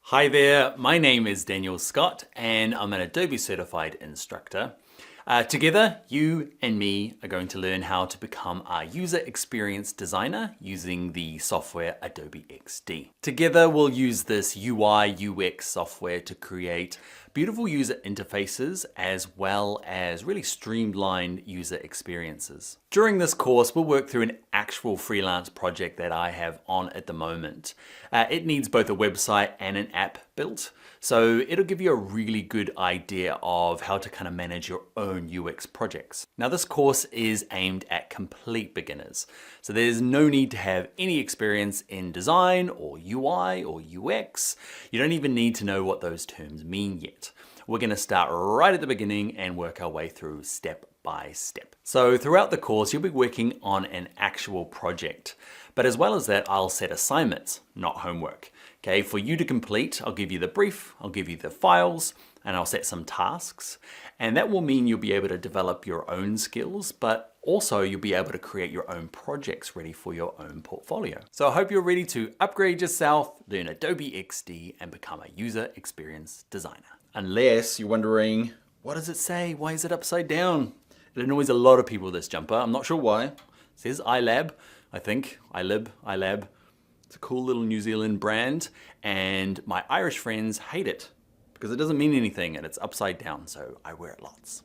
Hi there, my name is Daniel Scott and I'm an Adobe certified instructor. Together, you and me are going to learn how to become a user experience designer using the software Adobe XD. Together, we'll use this UI UX software to create beautiful user interfaces as well as really streamlined user experiences. During this course, we'll work through an actual freelance project that I have on at the moment. It needs both a website and an app built, so it'll give you a really good idea of how to kind of manage your own UX projects. Now, this course is aimed at complete beginners, so there's no need to have any experience in design or UI or UX. You don't even need to know what those terms mean yet. We're going to start right at the beginning and work our way through step by step. So throughout the course, you'll be working on an actual project. But as well as that, I'll set assignments, not homework. Okay, for you to complete, I'll give you the brief, I'll give you the files, and I'll set some tasks. And that will mean you'll be able to develop your own skills, but also you'll be able to create your own projects ready for your own portfolio. So I hope you're ready to upgrade yourself, learn Adobe XD, and become a user experience designer. Unless you're wondering, what does it say? Why is it upside down? It annoys a lot of people, this jumper. I'm not sure why. It says iLab, I think. iLab. It's a cool little New Zealand brand, and my Irish friends hate it because it doesn't mean anything and it's upside down, so I wear it lots.